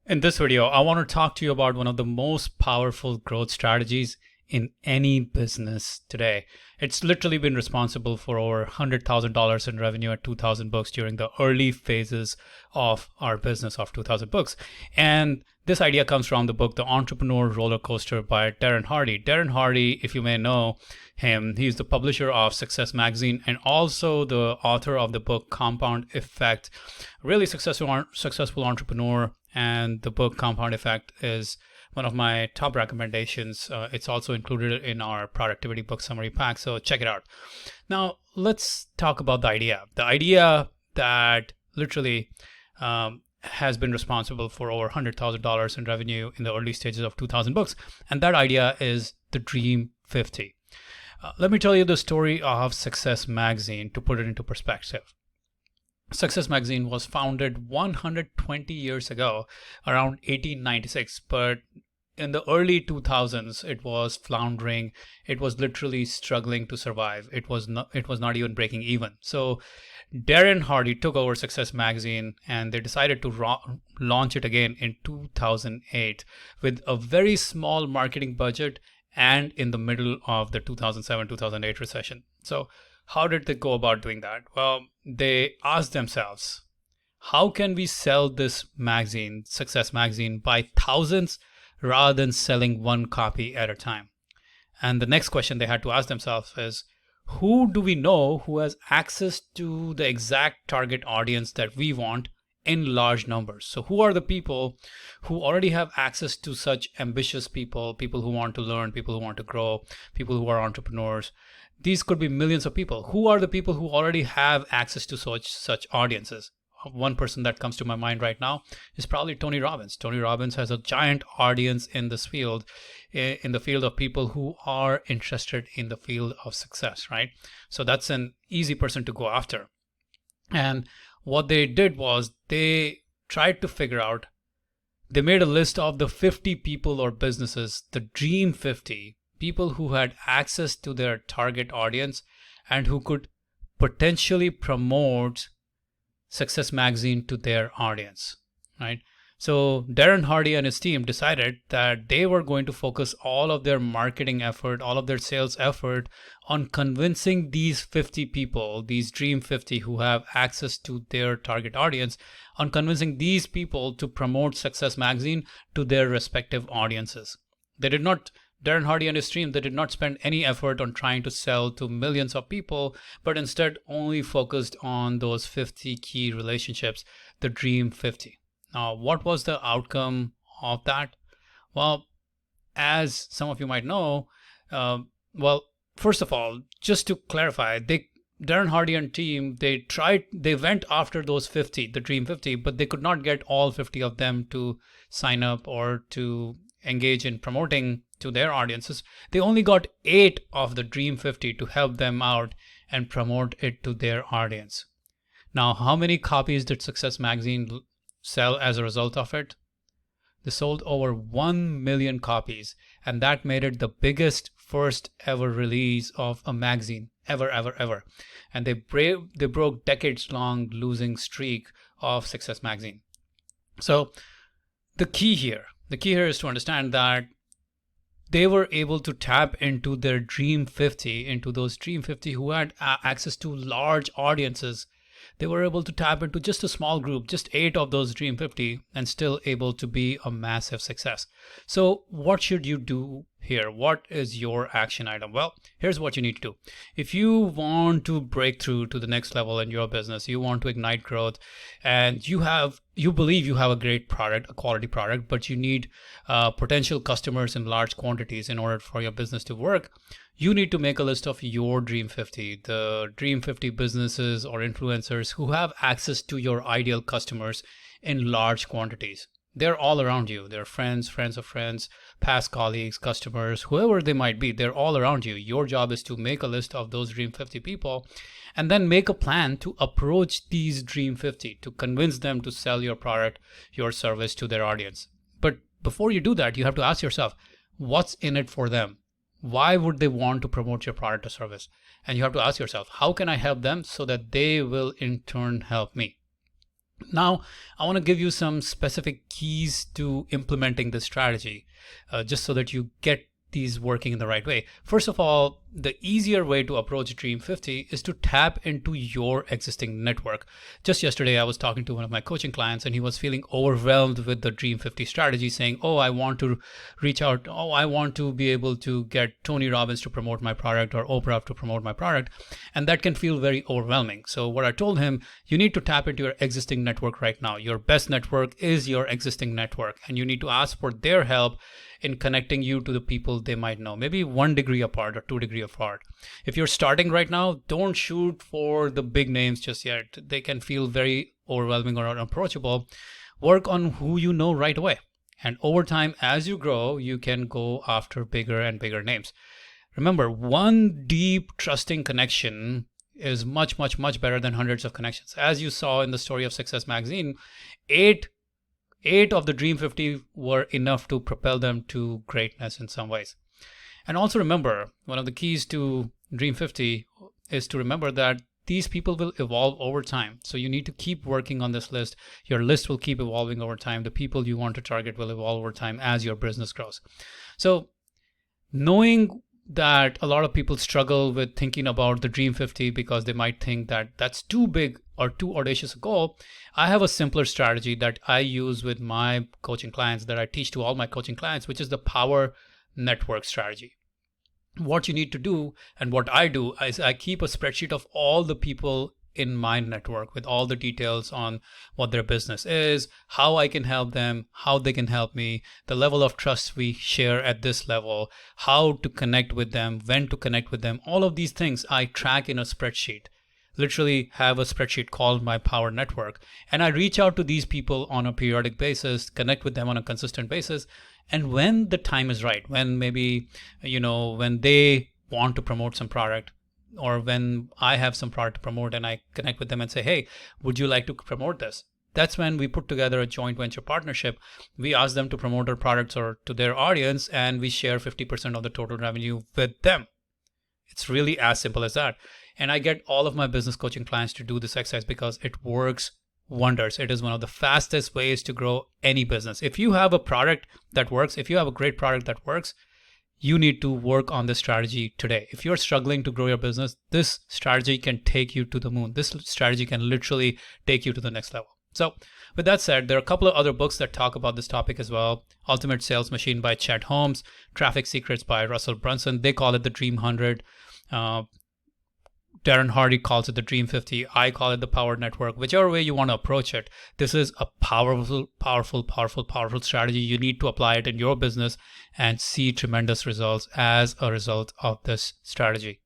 In this video, I want to talk to you about one of the most powerful growth strategies in any business today. It's literally been responsible for over $100,000 in revenue at 2,000 books during the early phases of our business of 2,000 books. And this idea comes from the book, The Entrepreneur Roller Coaster by Darren Hardy. Darren Hardy, if you may know him, he's the publisher of Success Magazine and also the author of the book Compound Effect. Really successful entrepreneur. And the book Compound Effect is one of my top recommendations. It's also included in our productivity book summary pack, so check it out. Now, let's talk about the idea. The idea that literally has been responsible for over $100,000 in revenue in the early stages of 2,000 books. And that idea is the Dream 50. Let me tell you the story of Success Magazine to put it into perspective. Success Magazine was founded 120 years ago, around 1896, but in the early 2000s, it was floundering. It was literally struggling to survive. It was not even breaking even. So Darren Hardy took over Success Magazine and they decided to launch it again in 2008 with a very small marketing budget and in the middle of the 2007-2008 recession. So how did they go about doing that? Well, they asked themselves, how can we sell this magazine, Success Magazine, by thousands rather than selling one copy at a time? And the next question they had to ask themselves is, who do we know who has access to the exact target audience that we want in large numbers? So who are the people who already have access to such ambitious people who want to learn, people who want to grow, people who are entrepreneurs? These could be millions of people. Who are the people who already have access to such audiences? One person that comes to my mind right now is probably Tony Robbins. Tony Robbins has a giant audience in this field, in the field of people who are interested in the field of success, right? So that's an easy person to go after. And what they did was they tried to figure out, they made a list of the 50 people or businesses, the Dream 50, people who had access to their target audience and who could potentially promote Success Magazine to their audience, right? So Darren Hardy and his team decided that they were going to focus all of their marketing effort, all of their sales effort on convincing these 50 people, these Dream 50 who have access to their target audience, on convincing these people to promote Success Magazine to their respective audiences. Darren Hardy and his team, they did not spend any effort on trying to sell to millions of people, but instead only focused on those 50 key relationships, the Dream 50. Now, what was the outcome of that? Well, as some of you might know, first of all, just to clarify, Darren Hardy and team, they went after those 50, the Dream 50, but they could not get all 50 of them to sign up or to engage in promoting to their audiences. They only got 8 of the Dream 50 to help them out and promote it to their audience. Now, how many copies did Success Magazine sell as a result of it? They sold over 1 million copies, and that made it the biggest first ever release of a magazine ever. And they broke decades-long losing streak of Success Magazine. So the key here is to understand that they were able to tap into their Dream 50, into those Dream 50 who had access to large audiences. They were able to tap into just a small group, just 8 of those Dream 50, and still able to be a massive success. So what should you do here? What is your action item? Well, here's what you need to do. If you want to break through to the next level in your business, you want to ignite growth, and you believe you have a great product, a quality product, but you need potential customers in large quantities in order for your business to work, you need to make a list of your Dream 50, the Dream 50 businesses or influencers who have access to your ideal customers in large quantities. They're all around you. They're friends of friends, past colleagues, customers, whoever they might be. They're all around you. Your job is to make a list of those Dream 50 people and then make a plan to approach these Dream 50 to convince them to sell your product, your service to their audience. But before you do that, you have to ask yourself, what's in it for them? Why would they want to promote your product or service? And you have to ask yourself, how can I help them so that they will in turn help me? Now, I want to give you some specific keys to implementing this strategy, just so that you get these working in the right way. First of all, the easier way to approach Dream 50 is to tap into your existing network. Just yesterday, I was talking to one of my coaching clients, and he was feeling overwhelmed with the Dream 50 strategy, saying, "Oh, I want to reach out. Oh, I want to be able to get Tony Robbins to promote my product or Oprah to promote my product." And that can feel very overwhelming. So, what I told him, you need to tap into your existing network right now. Your best network is your existing network, and you need to ask for their help in connecting you to the people they might know, maybe 1 degree apart or 2 degree apart. If you're starting right now, don't shoot for the big names just yet. They can feel very overwhelming or unapproachable. Work on who you know right away. And over time, as you grow, you can go after bigger and bigger names. Remember, one deep, trusting connection is much, much, much better than hundreds of connections. As you saw in the Story of Success magazine, eight of the Dream 50 were enough to propel them to greatness in some ways. And also remember, one of the keys to Dream 50 is to remember that these people will evolve over time. So you need to keep working on this list. Your list will keep evolving over time. The people you want to target will evolve over time as your business grows. So knowing that a lot of people struggle with thinking about the Dream 50 because they might think that that's too big or too audacious a goal, I have a simpler strategy that I use with my coaching clients, that I teach to all my coaching clients, which is the Power Network strategy. What you need to do, and what I do, is I keep a spreadsheet of all the people in my network with all the details on what their business is, how I can help them, how they can help me, the level of trust we share at this level, how to connect with them, when to connect with them. All of these things I track in a spreadsheet. Literally have a spreadsheet called my Power Network. And I reach out to these people on a periodic basis, connect with them on a consistent basis. And when the time is right, when maybe, when they want to promote some product, or when I have some product to promote and I connect with them and say, "Hey, would you like to promote this?" That's when we put together a joint venture partnership. We ask them to promote our products or to their audience, and we share 50% of the total revenue with them. It's really as simple as that. And I get all of my business coaching clients to do this exercise because it works wonders. It is one of the fastest ways to grow any business. If you have a product that works, if you have a great product that works, you need to work on this strategy today. If you're struggling to grow your business, this strategy can take you to the moon. This strategy can literally take you to the next level. So with that said, there are a couple of other books that talk about this topic as well. Ultimate Sales Machine by Chet Holmes, Traffic Secrets by Russell Brunson. They call it the Dream 100. Darren Hardy calls it the Dream 50. I call it the Power Network. Whichever way you want to approach it, this is a powerful strategy. You need to apply it in your business and see tremendous results as a result of this strategy.